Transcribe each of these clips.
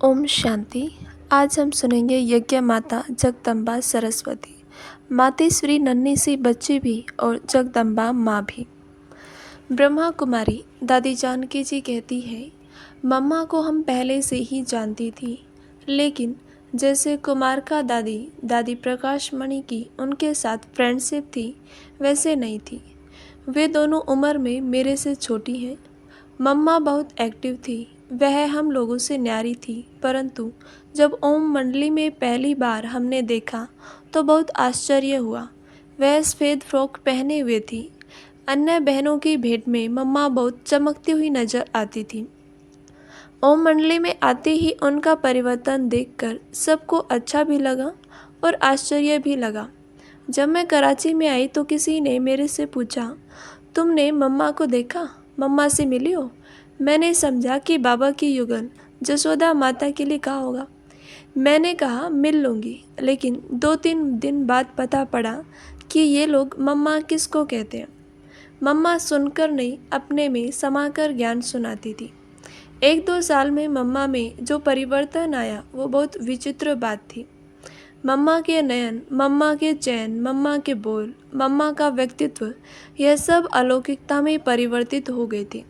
ओम शांति। आज हम सुनेंगे यज्ञ माता जगदम्बा सरस्वती, मातेश्वरी नन्ही सी बच्ची भी और जगदम्बा माँ भी। ब्रह्मा कुमारी दादी जानकी जी कहती है, मम्मा को हम पहले से ही जानती थी, लेकिन जैसे कुमार का दादी दादी प्रकाश मणि की उनके साथ फ्रेंडशिप थी, वैसे नहीं थी। वे दोनों उम्र में मेरे से छोटी हैं। मम्मा बहुत एक्टिव थी, वह हम लोगों से न्यारी थी, परंतु जब ओम मंडली में पहली बार हमने देखा तो बहुत आश्चर्य हुआ। वह सफ़ेद फ्रॉक पहने हुए थी। अन्य बहनों की भेंट में मम्मा बहुत चमकती हुई नजर आती थी। ओम मंडली में आते ही उनका परिवर्तन देखकर सबको अच्छा भी लगा और आश्चर्य भी लगा। जब मैं कराची में आई तो किसी ने मेरे से पूछा, तुमने मम्मा को देखा, मम्मा से मिली हो? मैंने समझा कि बाबा की युगल जसोदा माता के लिए कहा होगा। मैंने कहा मिल लूँगी, लेकिन 2-3 दिन बाद पता पड़ा कि ये लोग मम्मा किसको कहते हैं। मम्मा सुनकर नहीं, अपने में समाकर ज्ञान सुनाती थी। 1-2 साल में मम्मा में जो परिवर्तन आया वो बहुत विचित्र बात थी। मम्मा के नयन, मम्मा के चैन, मम्मा के बोल, मम्मा का व्यक्तित्व, यह सब अलौकिकता में परिवर्तित हो गए थे।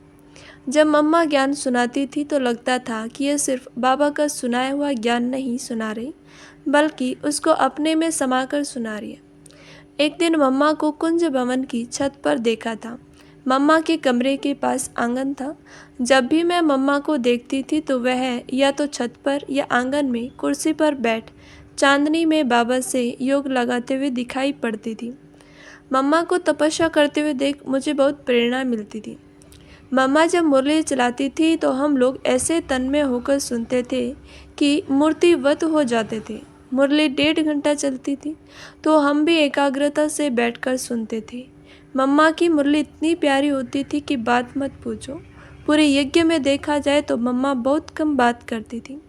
जब मम्मा ज्ञान सुनाती थी तो लगता था कि यह सिर्फ बाबा का सुनाया हुआ ज्ञान नहीं सुना रही, बल्कि उसको अपने में समाकर सुना रही है। एक दिन मम्मा को कुंज भवन की छत पर देखा था। मम्मा के कमरे के पास आंगन था। जब भी मैं मम्मा को देखती थी तो वह या तो छत पर या आंगन में कुर्सी पर बैठ चांदनी में बाबा से योग लगाते हुए दिखाई पड़ती थी। मम्मा को तपस्या करते हुए देख मुझे बहुत प्रेरणा मिलती थी। मम्मा जब मुरली चलाती थी तो हम लोग ऐसे तन्मय होकर सुनते थे कि मूर्तिवत हो जाते थे। मुरली 1.5 घंटा चलती थी तो हम भी एकाग्रता से बैठकर सुनते थे। मम्मा की मुरली इतनी प्यारी होती थी कि बात मत पूछो। पूरे यज्ञ में देखा जाए तो मम्मा बहुत कम बात करती थी।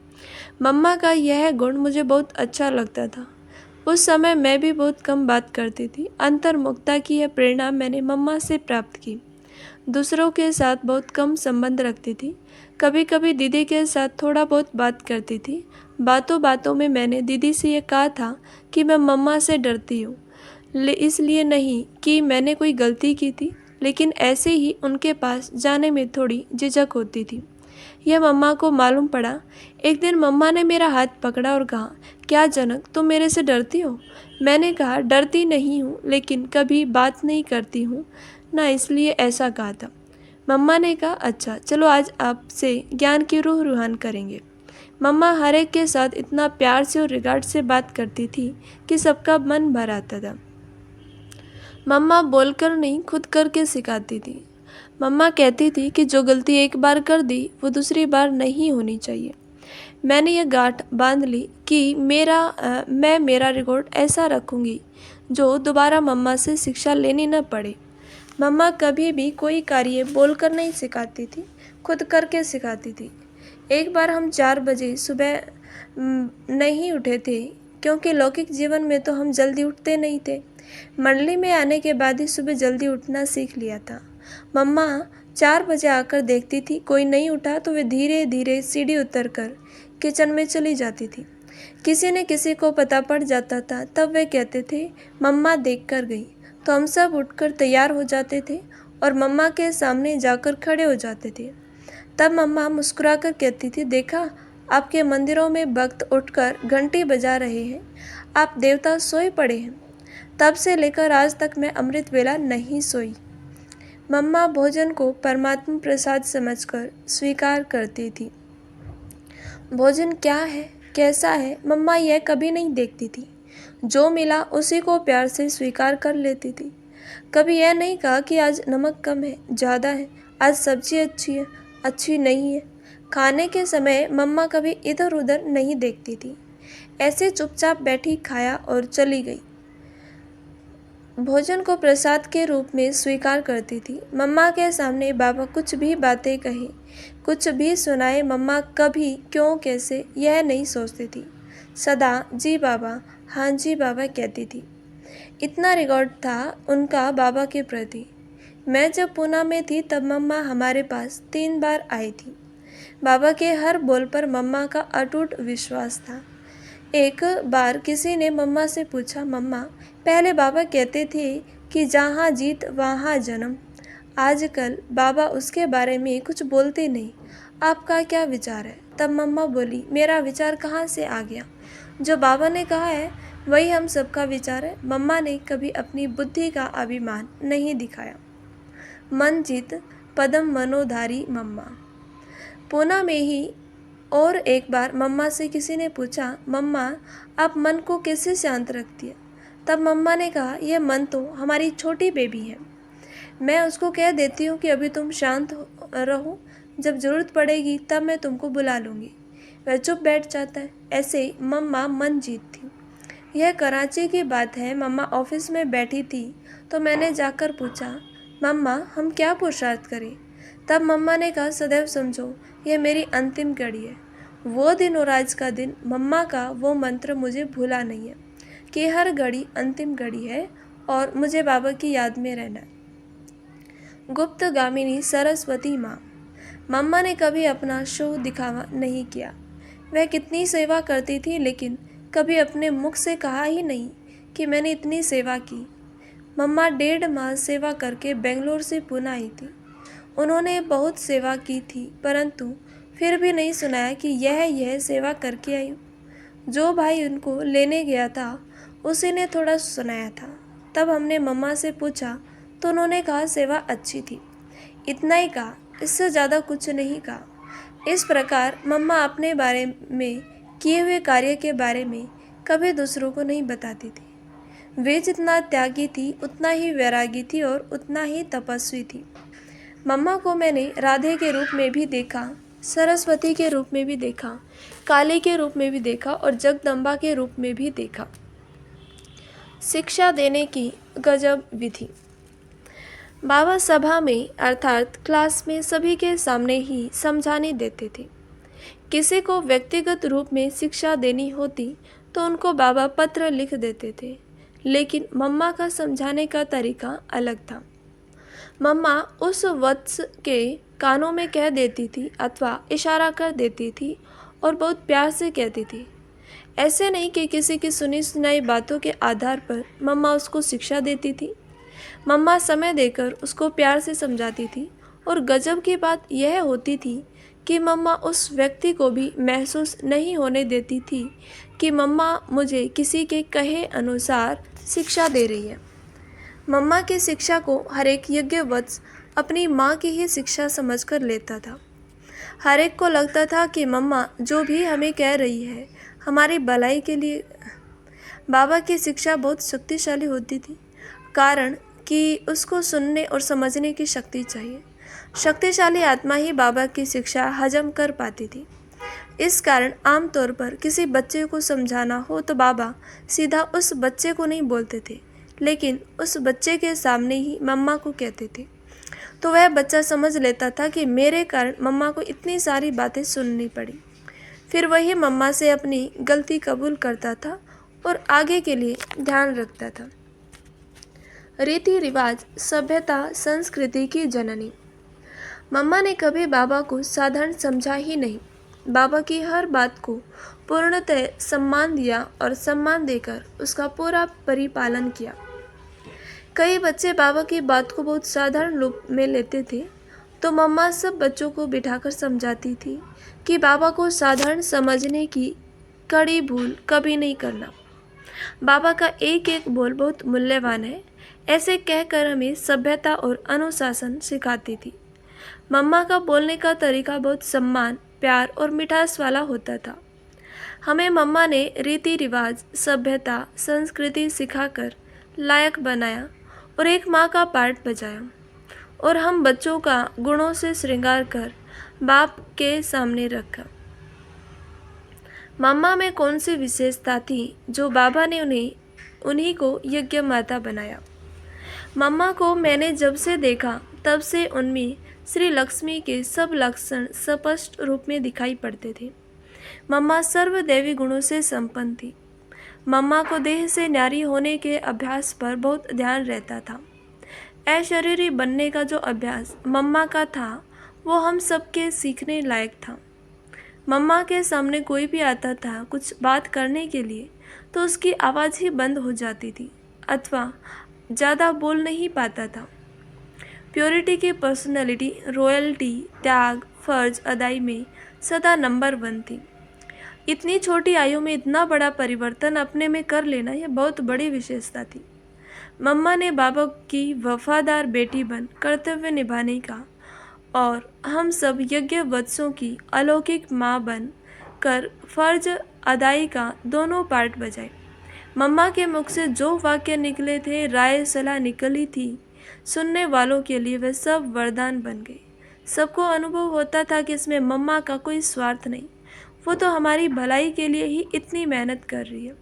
मम्मा का यह गुण मुझे बहुत अच्छा लगता था। उस समय मैं भी बहुत कम बात करती थी। अंतर्मुखता की यह प्रेरणा मैंने मम्मा से प्राप्त की। दूसरों के साथ बहुत कम संबंध रखती थी। कभी कभी दीदी के साथ थोड़ा बहुत बात करती थी। बातों बातों में मैंने दीदी से ये कहा था कि मैं मम्मा से डरती हूँ। इसलिए नहीं कि मैंने कोई गलती की थी, लेकिन ऐसे ही उनके पास जाने में थोड़ी झिझक होती थी। यह मम्मा को मालूम पड़ा। एक दिन मम्मा ने मेरा हाथ पकड़ा और कहा, क्या जनक, तुम मेरे से डरती हो? मैंने कहा, डरती नहीं हूँ, लेकिन कभी बात नहीं करती हूँ ना, इसलिए ऐसा कहा था। मम्मा ने कहा, अच्छा चलो आज आपसे ज्ञान की रूह रूहान करेंगे। मम्मा हर एक के साथ इतना प्यार से और रिगार्ड से बात करती थी कि सबका मन भर आता था। मम्मा बोलकर नहीं, खुद करके सिखाती थी। मम्मा कहती थी कि जो गलती एक बार कर दी वो दूसरी बार नहीं होनी चाहिए। मैंने यह गांठ बांध ली कि मैं मेरा रिकॉर्ड ऐसा रखूँगी जो दोबारा मम्मा से शिक्षा लेनी न पड़े। मम्मा कभी भी कोई कार्य बोलकर नहीं सिखाती थी, खुद करके सिखाती थी। एक बार हम 4 बजे सुबह नहीं उठे थे, क्योंकि लौकिक जीवन में तो हम जल्दी उठते नहीं थे। मंडली में आने के बाद ही सुबह जल्दी उठना सीख लिया था। मम्मा 4 बजे आकर देखती थी कोई नहीं उठा तो वे धीरे धीरे सीढ़ी उतरकर किचन में चली जाती थी। किसी न किसी को पता पड़ जाता था, तब वे कहते थे मम्मा देख कर गई, तो हम सब उठकर तैयार हो जाते थे और मम्मा के सामने जाकर खड़े हो जाते थे। तब मम्मा मुस्कुराकर कहती थी, देखा, आपके मंदिरों में भक्त उठकर घंटी बजा रहे हैं, आप देवता सोए पड़े हैं। तब से लेकर आज तक मैं अमृत वेला नहीं सोई। मम्मा भोजन को परमात्मा प्रसाद समझकर स्वीकार करती थी। भोजन क्या है, कैसा है, मम्मा यह कभी नहीं देखती थी। जो मिला उसी को प्यार से स्वीकार कर लेती थी। कभी यह नहीं कहा कि आज नमक कम है, ज़्यादा है, आज सब्जी अच्छी है, अच्छी नहीं है। खाने के समय मम्मा कभी इधर उधर नहीं देखती थी। ऐसे चुपचाप बैठी, खाया और चली गई। भोजन को प्रसाद के रूप में स्वीकार करती थी। मम्मा के सामने बाबा कुछ भी बातें कहे, कुछ भी सुनाए, मम्मा कभी क्यों कैसे यह नहीं सोचती थी। सदा जी बाबा, हाँ जी बाबा कहती थी। इतना रिकॉर्ड था उनका बाबा के प्रति। मैं जब पूना में थी तब मम्मा हमारे पास 3 बार आई थी। बाबा के हर बोल पर मम्मा का अटूट विश्वास था। एक बार किसी ने मम्मा से पूछा, मम्मा, पहले बाबा कहते थे कि जहाँ जीत वहाँ जन्म। आजकल बाबा उसके बारे में कुछ बोलते नहीं, आपका क्या विचार है? तब मम्मा बोली, मेरा विचार कहाँ से आ गया? जो बाबा ने कहा है वही हम सबका विचार है। मम्मा ने कभी अपनी बुद्धि का अभिमान नहीं दिखाया। मन जीत पदम मनोधारी मम्मा। पूना में ही और एक बार मम्मा से किसी ने पूछा, मम्मा, आप मन को कैसे शांत रखती है? तब मम्मा ने कहा, यह मन तो हमारी छोटी बेबी है, मैं उसको कह देती हूँ कि अभी तुम शांत रहो, जब ज़रूरत पड़ेगी तब मैं तुमको बुला लूँगी। वह चुप बैठ जाता है। ऐसे ही मम्मा मन जीतती। यह कराची की बात है। मम्मा ऑफिस में बैठी थी तो मैंने जाकर पूछा, मम्मा, हम क्या पुरुषार्थ करें? तब मम्मा ने कहा, सदैव समझो यह मेरी अंतिम घड़ी है। वो दिन और आज का दिन, मम्मा का वो मंत्र मुझे भूला नहीं है कि हर घड़ी अंतिम घड़ी है और मुझे बाबा की याद में रहना है। गुप्त गामिनी सरस्वती माँ। मम्मा ने कभी अपना शो दिखावा नहीं किया। वह कितनी सेवा करती थी, लेकिन कभी अपने मुख से कहा ही नहीं कि मैंने इतनी सेवा की। मम्मा 1.5 माह सेवा करके बेंगलोर से पुणे आई थी। उन्होंने बहुत सेवा की थी, परंतु फिर भी नहीं सुनाया कि यह सेवा करके आई हूँ। जो भाई उनको लेने गया था उसी ने थोड़ा सुनाया था। तब हमने मम्मा से पूछा तो उन्होंने कहा, सेवा अच्छी थी, इतना ही कहा, इससे ज़्यादा कुछ नहीं कहा। इस प्रकार मम्मा अपने बारे में किए हुए कार्य के बारे में कभी दूसरों को नहीं बताती थी। वे जितना त्यागी थी उतना ही वैरागी थी और उतना ही तपस्वी थी। मम्मा को मैंने राधे के रूप में भी देखा, सरस्वती के रूप में भी देखा, काली के रूप में भी देखा और जगदम्बा के रूप में भी देखा। शिक्षा देने की गजब विधि। बाबा सभा में अर्थात क्लास में सभी के सामने ही समझाने देते थे। किसी को व्यक्तिगत रूप में शिक्षा देनी होती तो उनको बाबा पत्र लिख देते थे, लेकिन मम्मा का समझाने का तरीका अलग था। मम्मा उस वत्स के कानों में कह देती थी अथवा इशारा कर देती थी और बहुत प्यार से कहती थी। ऐसे नहीं कि किसी की सुनी सुनाई बातों के आधार पर मम्मा उसको शिक्षा देती थी। मम्मा समय देकर उसको प्यार से समझाती थी और गजब की बात यह होती थी कि मम्मा उस व्यक्ति को भी महसूस नहीं होने देती थी कि मम्मा मुझे किसी के कहे अनुसार शिक्षा दे रही है। मम्मा की शिक्षा को हर एक यज्ञवत्स अपनी माँ की ही शिक्षा समझकर लेता था। हर एक को लगता था कि मम्मा जो भी हमें कह रही है हमारी भलाई के लिए। बाबा की शिक्षा बहुत शक्तिशाली होती थी, कारण कि उसको सुनने और समझने की शक्ति चाहिए। शक्तिशाली आत्मा ही बाबा की शिक्षा हजम कर पाती थी। इस कारण आमतौर पर किसी बच्चे को समझाना हो तो बाबा सीधा उस बच्चे को नहीं बोलते थे, लेकिन उस बच्चे के सामने ही मम्मा को कहते थे। तो वह बच्चा समझ लेता था कि मेरे कारण मम्मा को इतनी सारी बातें सुननी पड़ी। फिर वही मम्मा से अपनी गलती कबूल करता था और आगे के लिए ध्यान रखता था। रीति रिवाज सभ्यता संस्कृति की जननी। मम्मा ने कभी बाबा को साधारण समझा ही नहीं। बाबा की हर बात को पूर्णतः सम्मान दिया और सम्मान देकर उसका पूरा परिपालन किया। कई बच्चे बाबा की बात को बहुत साधारण रूप में लेते थे, तो मम्मा सब बच्चों को बिठाकर समझाती थी कि बाबा को साधारण समझने की कड़ी भूल कभी नहीं करना। बाबा का एक एक बोल बहुत मूल्यवान है, ऐसे कहकर हमें सभ्यता और अनुशासन सिखाती थी। मम्मा का बोलने का तरीका बहुत सम्मान, प्यार और मिठास वाला होता था। हमें मम्मा ने रीति रिवाज, सभ्यता, संस्कृति सिखाकर लायक बनाया और एक माँ का पार्ट बजाया, और हम बच्चों का गुणों से श्रृंगार कर बाप के सामने रखा। मम्मा में कौन सी विशेषता थी जो बाबा ने उन्हीं को यज्ञ माता बनाया? मम्मा को मैंने जब से देखा तब से उनमें श्री लक्ष्मी के सब लक्षण स्पष्ट रूप में दिखाई पड़ते थे। मम्मा सर्वदैवी गुणों से संपन्न थी। मम्मा को देह से न्यारी होने के अभ्यास पर बहुत ध्यान रहता था। अशरीरी बनने का जो अभ्यास मम्मा का था वो हम सबके सीखने लायक था। मम्मा के सामने कोई भी आता था कुछ बात करने के लिए तो उसकी आवाज़ ही बंद हो जाती थी अथवा ज़्यादा बोल नहीं पाता था। प्योरिटी की पर्सनैलिटी, रॉयल्टी, त्याग, फर्ज अदाई में सदा नंबर 1 थी। इतनी छोटी आयु में इतना बड़ा परिवर्तन अपने में कर लेना यह बहुत बड़ी विशेषता थी। मम्मा ने बाबा की वफादार बेटी बन कर्तव्य निभाने का और हम सब यज्ञ वत्सों की अलौकिक माँ बन कर फर्ज अदाई का दोनों पार्ट बजाए। मम्मा के मुख से जो वाक्य निकले थे, राय सलाह निकली थी, सुनने वालों के लिए वे सब वरदान बन गए। सबको अनुभव होता था कि इसमें मम्मा का कोई स्वार्थ नहीं, वो तो हमारी भलाई के लिए ही इतनी मेहनत कर रही है।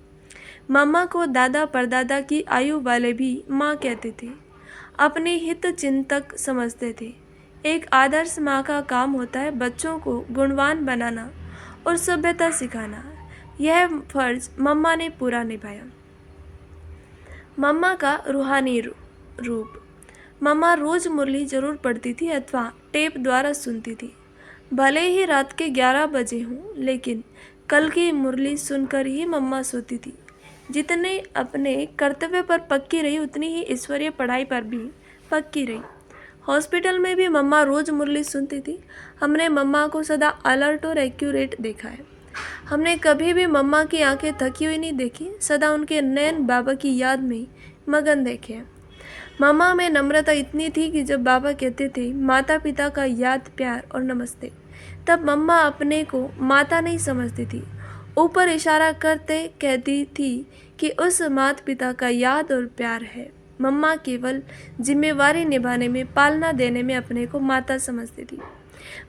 मम्मा को दादा परदादा की आयु वाले भी माँ कहते थे, अपने हित चिंतक समझते थे। एक आदर्श माँ का काम होता है बच्चों को गुणवान बनाना और सभ्यता सिखाना। यह फर्ज मम्मा ने पूरा निभाया। मम्मा का रूहानी रूप। मम्मा रोज़ मुरली जरूर पढ़ती थी अथवा टेप द्वारा सुनती थी। भले ही रात के 11 बजे हों, लेकिन कल की मुरली सुनकर ही मम्मा सोती थी। जितने अपने कर्तव्य पर पक्की रही उतनी ही ईश्वरीय पढ़ाई पर भी पक्की रही। हॉस्पिटल में भी मम्मा रोज़ मुरली सुनती थी। हमने मम्मा को सदा अलर्ट और एक्यूरेट देखा है। हमने कभी भी मम्मा की आंखें थकी हुई नहीं देखी, सदा उनके नैन बाबा की याद में मगन देखे हैं। मम्मा में नम्रता इतनी थी कि जब बाबा कहते थे माता पिता का याद, प्यार और नमस्ते, तब मम्मा अपने को माता नहीं समझती थी। ऊपर इशारा करते कहती थी कि उस माता पिता का याद और प्यार है। मम्मा केवल जिम्मेवारी निभाने में, पालना देने में अपने को माता समझती थी।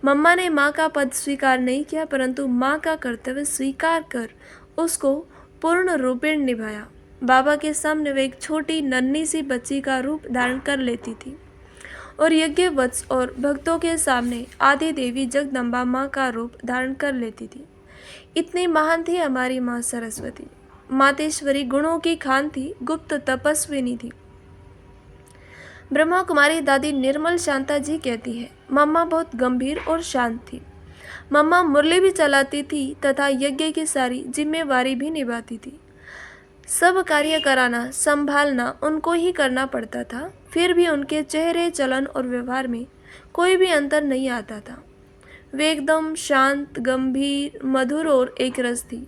मम्मा ने माँ का पद स्वीकार नहीं किया, परंतु माँ का कर्तव्य स्वीकार कर उसको पूर्ण रूपेण निभाया। बाबा के सामने वे एक छोटी नन्ही सी बच्ची का रूप धारण कर लेती थी और यज्ञ वत्स और भक्तों के सामने आदि देवी जगदम्बा माँ का रूप धारण कर लेती थी। इतनी महान थी हमारी माँ सरस्वती। मातेश्वरी गुणों की खान थी, गुप्त तपस्विनी थी। ब्रह्मा कुमारी दादी निर्मल शांता जी कहती है, मम्मा बहुत गंभीर और शांत थी। मम्मा मुरली भी चलाती थी तथा यज्ञ की सारी जिम्मेवारी भी निभाती थी। सब कार्य कराना, संभालना उनको ही करना पड़ता था। फिर भी उनके चेहरे, चलन और व्यवहार में कोई भी अंतर नहीं आता था। वे एकदम शांत, गंभीर, मधुर और एक रस थी।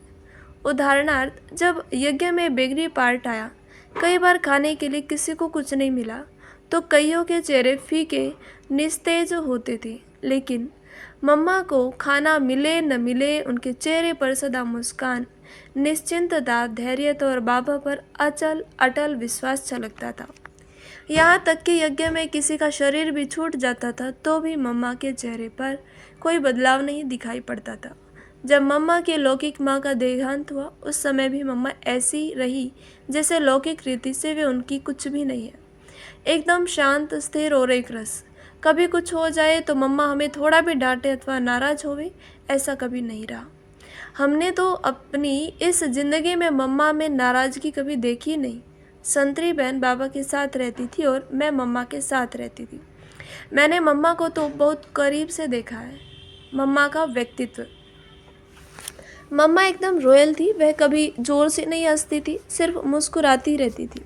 उदाहरणार्थ, जब यज्ञ में बेगरी पार्ट आया, कई बार खाने के लिए किसी को कुछ नहीं मिला तो कईयों के चेहरे फीके, निस्तेज होते थे, लेकिन मम्मा को खाना मिले न मिले उनके चेहरे पर सदा मुस्कान, निश्चिंतता, धैर्य और बाबा पर अचल अटल विश्वास छलकता था। यहाँ तक कि यज्ञ में किसी का शरीर भी छूट जाता था तो भी मम्मा के चेहरे पर कोई बदलाव नहीं दिखाई पड़ता था। जब मम्मा के लौकिक माँ का देहांत हुआ, उस समय भी मम्मा ऐसी रही जैसे लौकिक रीति से वे उनकी कुछ भी नहीं है। एकदम शांत, स्थिर और एक रस। कभी कुछ हो जाए तो मम्मा हमें थोड़ा भी डांटे अथवा नाराज होवे, ऐसा कभी नहीं रहा। हमने तो अपनी इस जिंदगी में मम्मा में नाराज़गी कभी देखी नहीं। संतरी बहन बाबा के साथ रहती थी और मैं मम्मा के साथ रहती थी। मैंने मम्मा को तो बहुत करीब से देखा है। मम्मा का व्यक्तित्व। मम्मा एकदम रॉयल थी। वह कभी जोर से नहीं हंसती थी, सिर्फ मुस्कुराती रहती थी।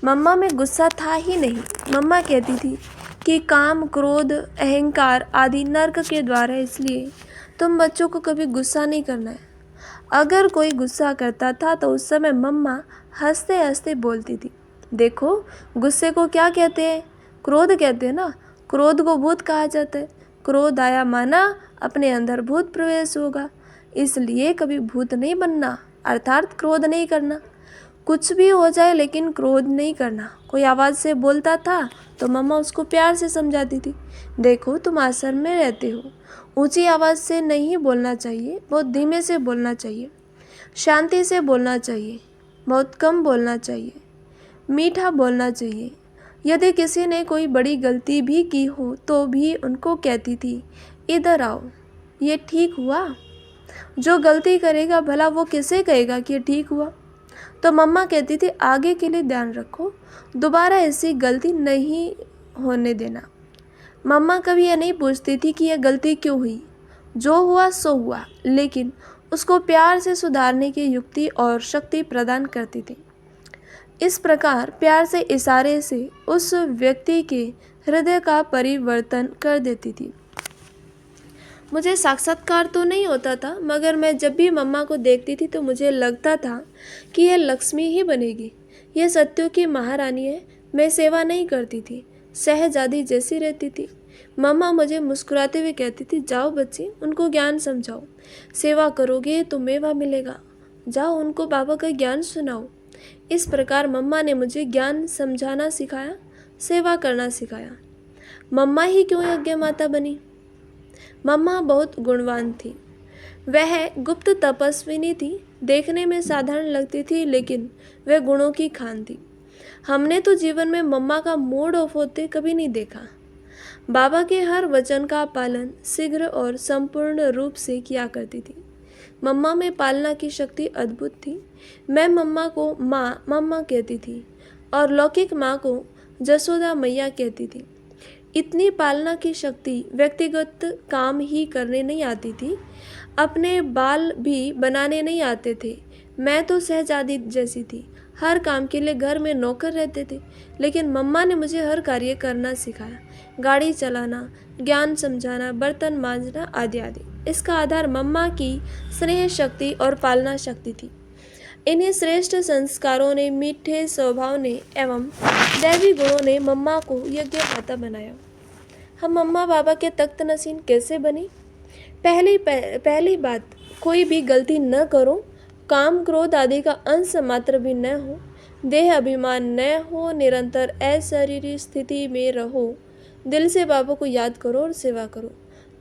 मम्मा में गुस्सा था ही नहीं। मम्मा कहती थी कि काम, क्रोध, अहंकार आदि नर्क के द्वार है, इसलिए तुम बच्चों को कभी गुस्सा नहीं करना है। अगर कोई गुस्सा करता था तो उस समय मम्मा हंसते हंसते बोलती थी, देखो गुस्से को क्या कहते हैं? क्रोध कहते हैं ना। क्रोध को भूत कहा जाता है। क्रोध आया माना अपने अंदर भूत प्रवेश होगा, इसलिए कभी भूत नहीं बनना, अर्थात क्रोध नहीं करना। कुछ भी हो जाए लेकिन क्रोध नहीं करना। कोई आवाज़ से बोलता था तो मम्मा उसको प्यार से समझाती थी, देखो तुम आश्रम में रहते हो, ऊंची आवाज़ से नहीं बोलना चाहिए, बहुत धीमे से बोलना चाहिए, शांति से बोलना चाहिए, बहुत कम बोलना चाहिए, मीठा बोलना चाहिए। यदि किसी ने कोई बड़ी गलती भी की हो तो भी उनको कहती थी, इधर आओ, ये ठीक हुआ? जो गलती करेगा भला वो किसे कहेगा कि ये ठीक हुआ? तो मम्मा कहती थी, आगे के लिए ध्यान रखो, दोबारा ऐसी गलती नहीं होने देना। मम्मा कभी यह नहीं पूछती थी कि यह गलती क्यों हुई, जो हुआ सो हुआ, लेकिन उसको प्यार से सुधारने की युक्ति और शक्ति प्रदान करती थी। इस प्रकार प्यार से इशारे से उस व्यक्ति के हृदय का परिवर्तन कर देती थी। मुझे साक्षात्कार तो नहीं होता था, मगर मैं जब भी मम्मा को देखती थी तो मुझे लगता था कि यह लक्ष्मी ही बनेगी, यह सत्यों की महारानी है। मैं सेवा नहीं करती थी, शहजादी जैसी रहती थी। मम्मा मुझे मुस्कुराते हुए कहती थी, जाओ बच्ची, उनको ज्ञान समझाओ, सेवा करोगे तो मेवा मिलेगा, जाओ उनको बाबा का ज्ञान सुनाओ। इस प्रकार मम्मा ने मुझे ज्ञान समझाना सिखाया, सेवा करना सिखाया। मम्मा ही क्यों यज्ञ माता बनी? मम्मा बहुत गुणवान थी। वह गुप्त तपस्विनी थी। देखने में साधारण लगती थी, लेकिन वह गुणों की खान थी। हमने तो जीवन में मम्मा का मूड ऑफ होते कभी नहीं देखा। बाबा के हर वचन का पालन शीघ्र और संपूर्ण रूप से किया करती थी। मम्मा में पालना की शक्ति अद्भुत थी। मैं मम्मा को माँ मम्मा कहती थी और लौकिक माँ को जसोदा मैया कहती थी। इतनी पालना की शक्ति व्यक्तिगत काम ही करने नहीं आती थी, अपने बाल भी बनाने नहीं आते थे। मैं तो शहजादी जैसी थी, हर काम के लिए घर में नौकर रहते थे, लेकिन मम्मा ने मुझे हर कार्य करना सिखाया, गाड़ी चलाना, ज्ञान समझाना, बर्तन मांजना आदि आदि। इसका आधार मम्मा की स्नेह शक्ति और पालना शक्ति थी। इन्हीं श्रेष्ठ संस्कारों ने, मीठे स्वभाव ने एवं दैवी गुणों ने मम्मा को यज्ञ माता बनाया। हम मम्मा बाबा के तख्त नसीन कैसे बनी? पहली बात, कोई भी गलती न करो, काम क्रोध आदि का अंश मात्र भी न हो, देह अभिमान न हो, निरंतर अशरीरी स्थिति में रहो, दिल से बाबा को याद करो और सेवा करो,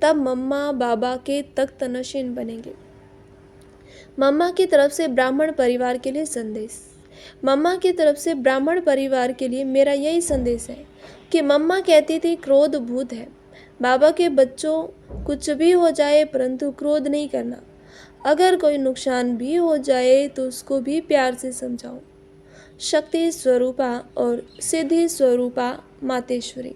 तब मम्मा बाबा के तख्त नशीन बनेंगे। मम्मा की तरफ से ब्राह्मण परिवार के लिए संदेश। मम्मा की तरफ से ब्राह्मण परिवार के लिए मेरा यही संदेश है कि मम्मा कहती थी, क्रोध भूत है। बाबा के बच्चों, कुछ भी हो जाए परंतु क्रोध नहीं करना। अगर कोई नुकसान भी हो जाए तो उसको भी प्यार से समझाओ। शक्ति स्वरूपा और सिद्धि स्वरूपा मातेश्वरी।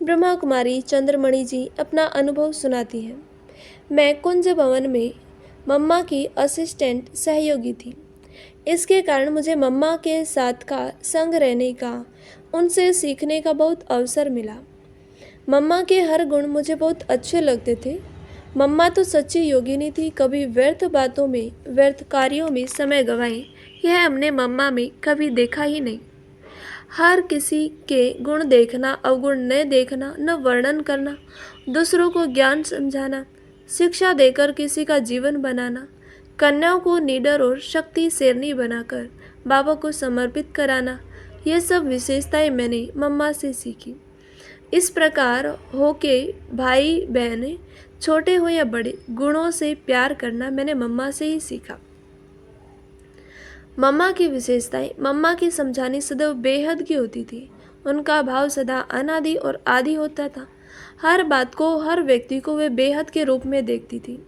ब्रह्मा कुमारी चंद्रमणि जी अपना अनुभव सुनाती हैं। मैं कुंज भवन में मम्मा की असिस्टेंट सहयोगी थी। इसके कारण मुझे मम्मा के साथ का संग रहने का, उनसे सीखने का बहुत अवसर मिला। मम्मा के हर गुण मुझे बहुत अच्छे लगते थे। मम्मा तो सच्ची योगिनी थी। कभी व्यर्थ बातों में, व्यर्थ कार्यों में समय गंवाए, यह हमने मम्मा में कभी देखा ही नहीं। हर किसी के गुण देखना, अवगुण न देखना, न वर्णन करना, दूसरों को ज्ञान समझाना, शिक्षा देकर किसी का जीवन बनाना, कन्याओं को निडर और शक्ति शेरनी बनाकर बाबा को समर्पित कराना, ये सब विशेषताएं मैंने मम्मा से सीखी। इस प्रकार हो के भाई बहनें, छोटे हो या बड़े, गुणों से प्यार करना मैंने मम्मा से ही सीखा। मम्मा की विशेषताएं, मम्मा की समझानी सदैव बेहद की होती थी। उनका भाव सदा अनादि और आदि होता था। हर बात को, हर व्यक्ति को वे बेहद के रूप में देखती थी।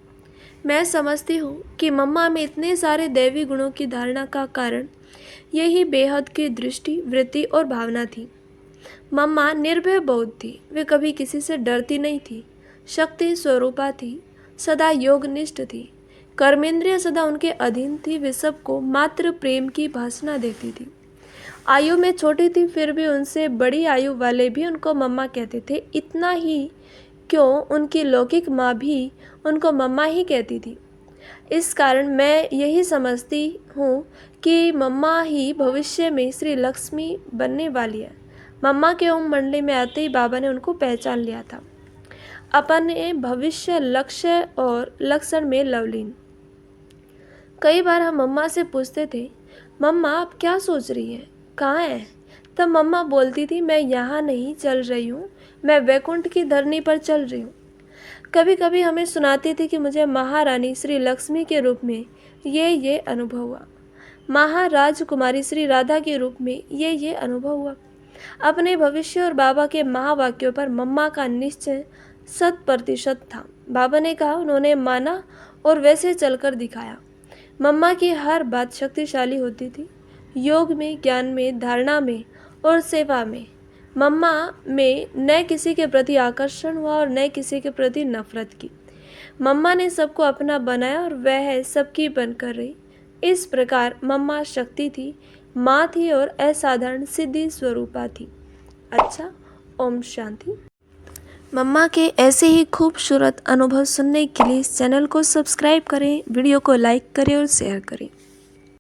मैं समझती हूँ कि मम्मा में इतने सारे दैवी गुणों की धारणा का कारण यही बेहद की दृष्टि, वृत्ति और भावना थी। मम्मा निर्भय बहुत थी। वे कभी किसी से डरती नहीं थी। शक्ति स्वरूपा थी, सदा योगनिष्ठ थी। कर्मेंद्रिय सदा उनके अधीन थी। वे सबको मात्र प्रेम की भाषणा देती थी। आयु में छोटी थी, फिर भी उनसे बड़ी आयु वाले भी उनको मम्मा कहते थे। इतना ही क्यों, उनकी लौकिक माँ भी उनको मम्मा ही कहती थी। इस कारण मैं यही समझती हूँ कि मम्मा ही भविष्य में श्री लक्ष्मी बनने वाली है। मम्मा के ओम मंडली में आते ही बाबा ने उनको पहचान लिया था। अपने भविष्य, लक्ष्य और लक्षण में लवलीन। कई बार हम मम्मा से पूछते थे, मम्मा आप क्या सोच रही हैं, कहाँ हैं? तब मम्मा बोलती थी, मैं यहाँ नहीं चल रही हूँ, मैं वैकुंठ की धरनी पर चल रही हूँ। कभी कभी हमें सुनाती थी कि मुझे महारानी श्री लक्ष्मी के रूप में ये अनुभव हुआ, महाराजकुमारी श्री राधा के रूप में ये अनुभव हुआ। अपने भविष्य और बाबा के महावाक्यों पर मम्मा का निश्चय 100% था। बाबा ने कहा, उन्होंने माना और वैसे चलकर दिखाया। मम्मा की हर बात शक्तिशाली होती थी। योग में, ज्ञान में, धारणा में और सेवा में मम्मा में न किसी के प्रति आकर्षण हुआ और न किसी के प्रति नफरत की। मम्मा ने सबको अपना बनाया और वह सबकी बनकर रही। इस प्रकार मम्मा शक्ति थी, माँ थी और असाधारण सिद्धि स्वरूपा थी। अच्छा, ओम शांति। मम्मा के ऐसे ही खूबसूरत अनुभव सुनने के लिए इस चैनल को सब्सक्राइब करें, वीडियो को लाइक करें और शेयर करें।